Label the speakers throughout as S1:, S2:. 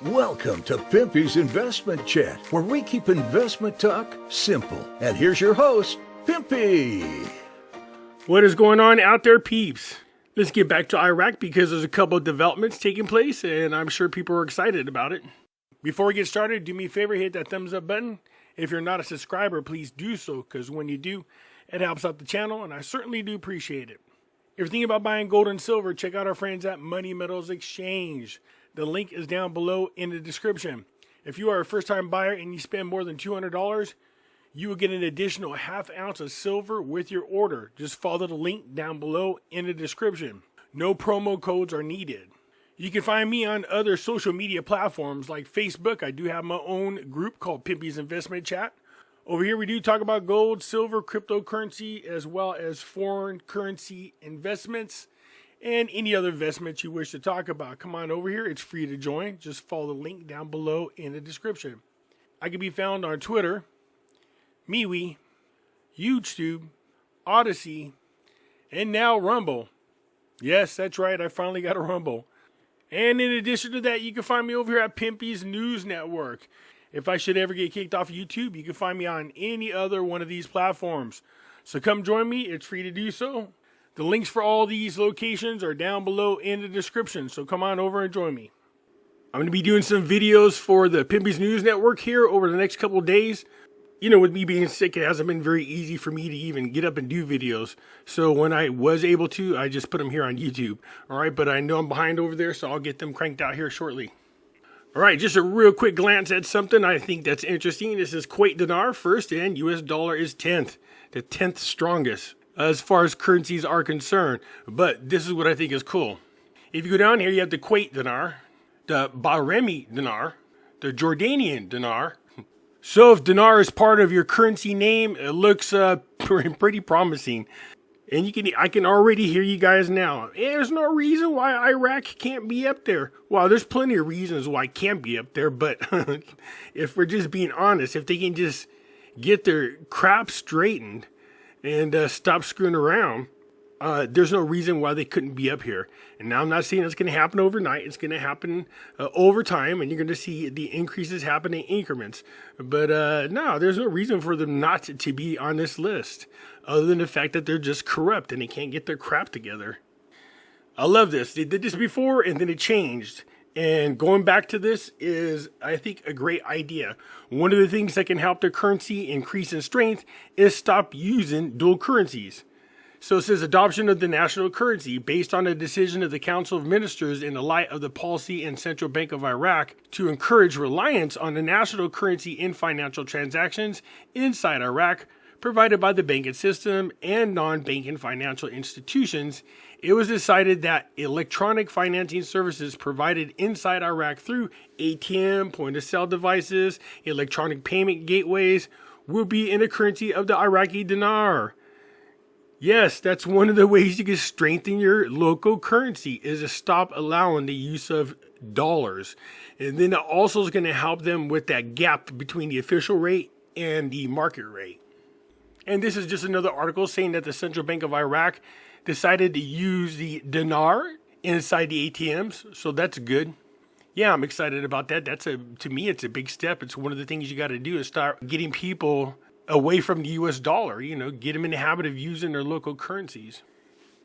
S1: Welcome to Pimpy's Investment Chat, where we keep investment talk simple. And here's your host, Pimpy.
S2: What is going on out there, peeps? Let's get back to Iraq because there's a couple of developments taking place, and I'm sure people are excited about it. Before we get started, do me a favor, hit that thumbs up button. If you're not a subscriber, please do so, because when you do, it helps out the channel, and I certainly do appreciate it. If you're thinking about buying gold and silver, check out our friends at Money Metals Exchange. The link is down below in the description. If you are a first-time buyer and you spend more than $200, you will get an additional ½ ounce of silver with your order. Just follow the link down below in the description. No promo codes are needed. You can find me on other social media platforms like Facebook. I do have my own group called Pimpy's Investment Chat. Over here we do talk about gold, silver, cryptocurrency, as well as foreign currency investments and any other investments you wish to talk about. Come on over here. It's free to join. Just follow the link down below in the description. I can be found on Twitter, MeWe, YouTube, Odyssey, and now Rumble. Yes, that's right. I finally got a Rumble. And in addition to that, you can find me over here at Pimpy's News Network. If I should ever get kicked off of YouTube, you can find me on any other one of these platforms. So come join me. It's free to do so. The links for all these locations are down below in the description, so come on over and join me. I'm going to be doing some videos for the Pimpy's News Network here over the next couple of days. You know, with me being sick, it hasn't been very easy for me to even get up and do videos. So when I was able to, I just put them here on YouTube. All right, but I know I'm behind over there, so I'll get them cranked out here shortly. All right, just a real quick glance at something I think that's interesting. This is Kuwait Dinar first, and US dollar is 10th, the 10th strongest as far as currencies are concerned. But this is what I think is cool. If you go down here, you have the Kuwait Dinar, the Bahraini Dinar, the Jordanian Dinar. So if dinar is part of your currency name, it looks pretty promising. And I can already hear you guys now. There's no reason why Iraq can't be up there. Well, there's plenty of reasons why it can't be up there, but if we're just being honest, if they can just get their crap straightened and stop screwing around, there's no reason why they couldn't be up here. And now I'm not saying it's going to happen overnight. It's going to happen over time, and you're going to see the increases happen in increments. But no, there's no reason for them not to be on this list, other than the fact that they're just corrupt and they can't get their crap together. I love this. They did this before, and then it changed. And going back to this is, I think, a great idea. One of the things that can help their currency increase in strength is stop using dual currencies. So it says adoption of the national currency based on a decision of the Council of Ministers in the light of the policy and Central Bank of Iraq to encourage reliance on the national currency in financial transactions inside Iraq provided by the banking system and non-banking financial institutions. It was decided that electronic financing services provided inside Iraq through ATM, point-of-sale devices, electronic payment gateways will be in the currency of the Iraqi dinar. Yes, that's one of the ways you can strengthen your local currency, is to stop allowing the use of dollars. And then it also is going to help them with that gap between the official rate and the market rate. And this is just another article saying that the Central Bank of Iraq decided to use the dinar inside the ATMs. So that's good. Yeah, I'm excited about that. To me, it's a big step. It's one of the things you got to do is start getting people away from the US dollar, get them in the habit of using their local currencies.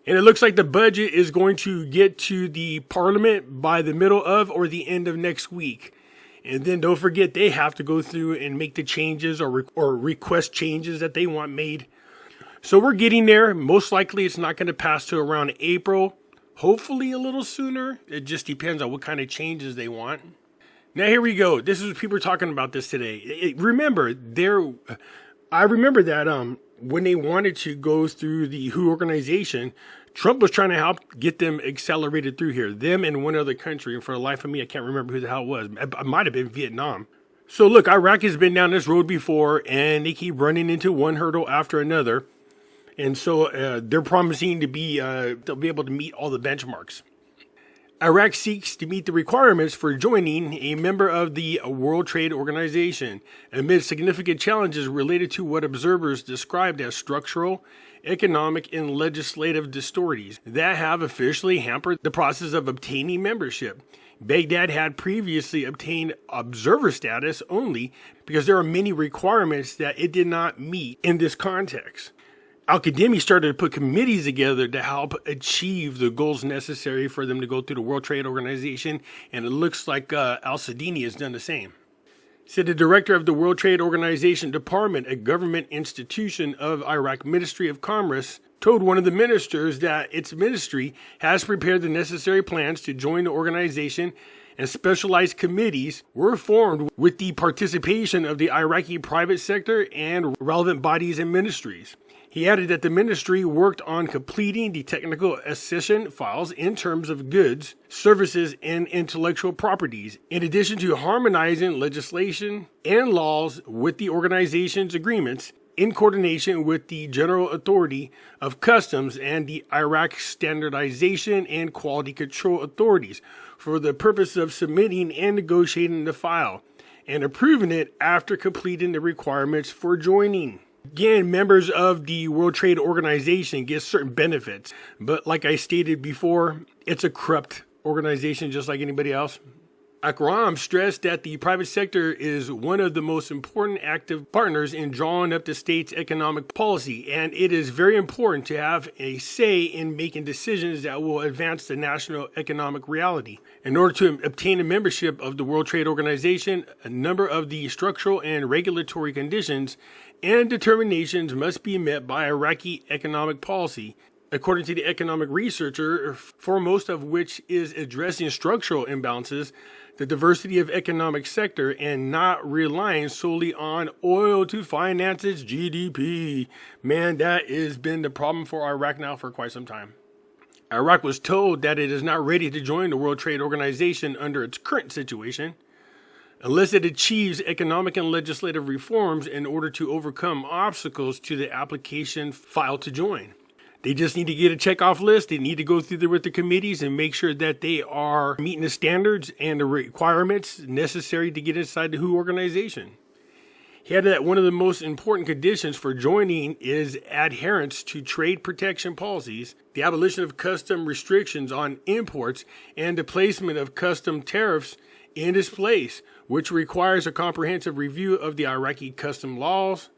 S2: And it looks like the budget is going to get to the parliament by the middle of or the end of next week. And then don't forget, they have to go through and make the changes or request changes that they want made. So we're getting there. Most likely it's not going to pass to around April, hopefully a little sooner. It just depends on what kind of changes they want. Now here we go. This is what people are talking about this today. I remember that when they wanted to go through the WHO organization, Trump was trying to help get them accelerated through here. Them and one other country. And for the life of me, I can't remember who the hell it was. It might have been Vietnam. So look, Iraq has been down this road before, and they keep running into one hurdle after another. And so they're promising to they'll be able to meet all the benchmarks. Iraq seeks to meet the requirements for joining a member of the World Trade Organization amid significant challenges related to what observers described as structural, economic, and legislative distortions that have officially hampered the process of obtaining membership. Baghdad had previously obtained observer status only because there are many requirements that it did not meet in this context. Al-Qademi started to put committees together to help achieve the goals necessary for them to go through the World Trade Organization, and it looks like Al-Sadini has done the same. Said the director of the World Trade Organization Department, a government institution of Iraq Ministry of Commerce, told one of the ministers that its ministry has prepared the necessary plans to join the organization, and specialized committees were formed with the participation of the Iraqi private sector and relevant bodies and ministries. He added that the ministry worked on completing the technical accession files in terms of goods, services, and intellectual properties, in addition to harmonizing legislation and laws with the organization's agreements in coordination with the General Authority of Customs and the Iraq Standardization and Quality Control Authorities for the purpose of submitting and negotiating the file and approving it after completing the requirements for joining. Again, members of the World Trade Organization get certain benefits, but like I stated before, it's a corrupt organization just like anybody else. Akram stressed that the private sector is one of the most important active partners in drawing up the state's economic policy, and it is very important to have a say in making decisions that will advance the national economic reality. In order to obtain a membership of the World Trade Organization, a number of the structural and regulatory conditions and determinations must be met by Iraqi economic policy, according to the economic researcher, foremost of which is addressing structural imbalances, the diversity of economic sector, and not relying solely on oil to finance its GDP. Man, that has been the problem for Iraq now for quite some time. Iraq was told that it is not ready to join the World Trade Organization under its current situation, unless it achieves economic and legislative reforms in order to overcome obstacles to the application filed to join. They just need to get a checkoff list. They need to go through there with the committees and make sure that they are meeting the standards and the requirements necessary to get inside the WHO organization. He added that one of the most important conditions for joining is adherence to trade protection policies, the abolition of custom restrictions on imports, and the placement of custom tariffs in its place, which requires a comprehensive review of the Iraqi custom laws,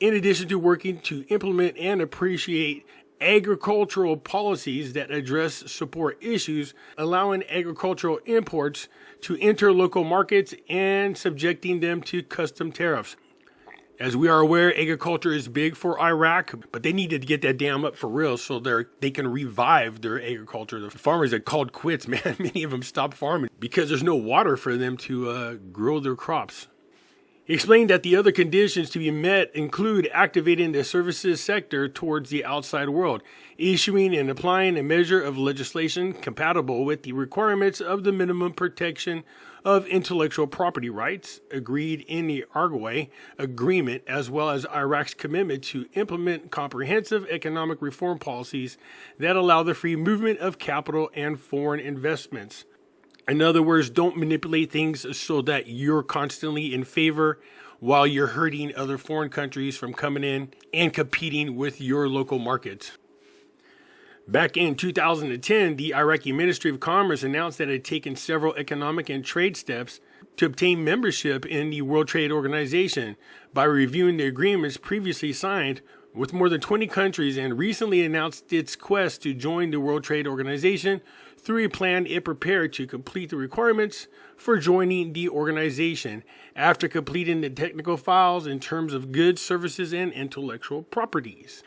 S2: in addition to working to implement and appreciate agricultural policies that address support issues, allowing agricultural imports to enter local markets and subjecting them to custom tariffs. As we are aware, agriculture is big for Iraq, but they needed to get that dam up for real so they can revive their agriculture. The farmers that called quits, man, many of them stopped farming because there's no water for them to grow their crops. He explained that the other conditions to be met include activating the services sector towards the outside world, issuing and applying a measure of legislation compatible with the requirements of the minimum protection of intellectual property rights agreed in the Argway Agreement, as well as Iraq's commitment to implement comprehensive economic reform policies that allow the free movement of capital and foreign investments. In other words, don't manipulate things so that you're constantly in favor while you're hurting other foreign countries from coming in and competing with your local markets. Back in 2010, the Iraqi Ministry of Commerce announced that it had taken several economic and trade steps to obtain membership in the World Trade Organization by reviewing the agreements previously signed with more than 20 countries, and recently announced its quest to join the World Trade Organization through a plan it prepared to complete the requirements for joining the organization after completing the technical files in terms of goods, services, and intellectual properties.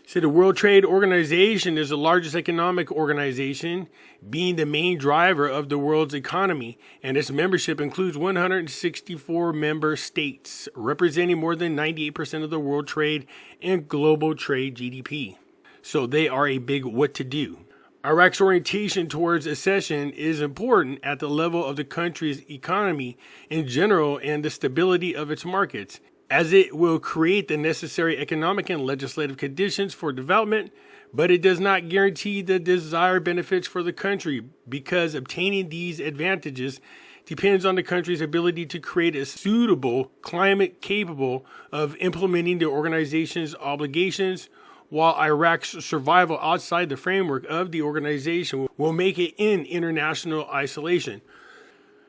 S2: So the World Trade Organization is the largest economic organization, being the main driver of the world's economy, and its membership includes 164 member states, representing more than 98% of the world trade and global trade GDP. So they are a big what to do. Iraq's orientation towards accession is important at the level of the country's economy in general and the stability of its markets, as it will create the necessary economic and legislative conditions for development, but it does not guarantee the desired benefits for the country because obtaining these advantages depends on the country's ability to create a suitable climate capable of implementing the organization's obligations, while Iraq's survival outside the framework of the organization will make it in international isolation.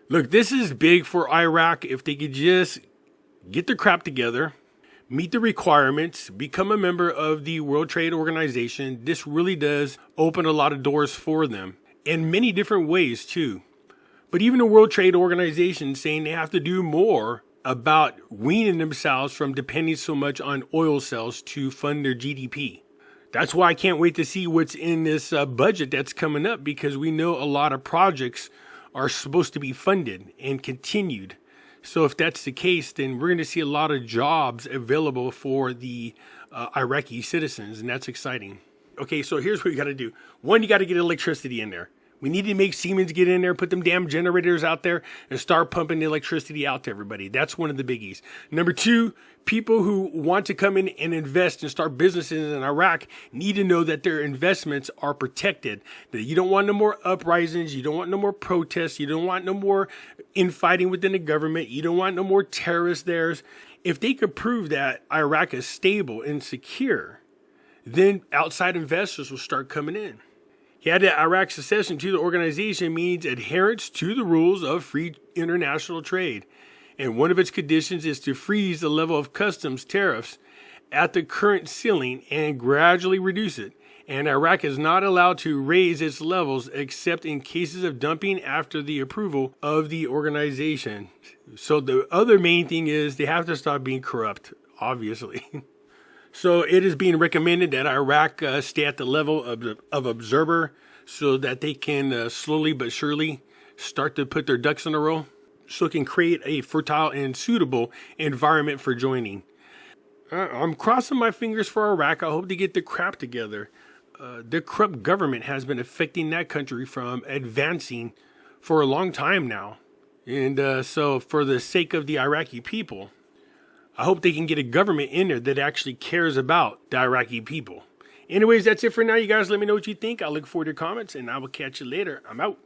S2: Look, this is big for Iraq if they could just get their crap together, meet the requirements, become a member of the World Trade Organization. This really does open a lot of doors for them in many different ways too. But even the World Trade Organization saying they have to do more about weaning themselves from depending so much on oil sales to fund their GDP. That's why I can't wait to see what's in this budget that's coming up, because we know a lot of projects are supposed to be funded and continued. So if that's the case, then we're going to see a lot of jobs available for the Iraqi citizens, and that's exciting. Okay, so here's what you got to do. One, you got to get electricity in there. We need to make Siemens get in there, put them damn generators out there, and start pumping the electricity out to everybody. That's one of the biggies. Number two, people who want to come in and invest and start businesses in Iraq need to know that their investments are protected. That you don't want no more uprisings. You don't want no more protests. You don't want no more infighting within the government. You don't want no more terrorists there. If they could prove that Iraq is stable and secure, then outside investors will start coming in. He added that Iraq's accession to the organization means adherence to the rules of free international trade. And one of its conditions is to freeze the level of customs tariffs at the current ceiling and gradually reduce it. And Iraq is not allowed to raise its levels except in cases of dumping after the approval of the organization. So the other main thing is they have to stop being corrupt, obviously. So it is being recommended that Iraq stay at the level of observer so that they can slowly but surely start to put their ducks in a row so it can create a fertile and suitable environment for joining. I'm crossing my fingers for Iraq. I hope they get their crap together. The corrupt government has been affecting that country from advancing for a long time now. And so for the sake of the Iraqi people, I hope they can get a government in there that actually cares about the Iraqi people. Anyways, that's it for now. You guys let me know what you think. I look forward to your comments, and I will catch you later. I'm out.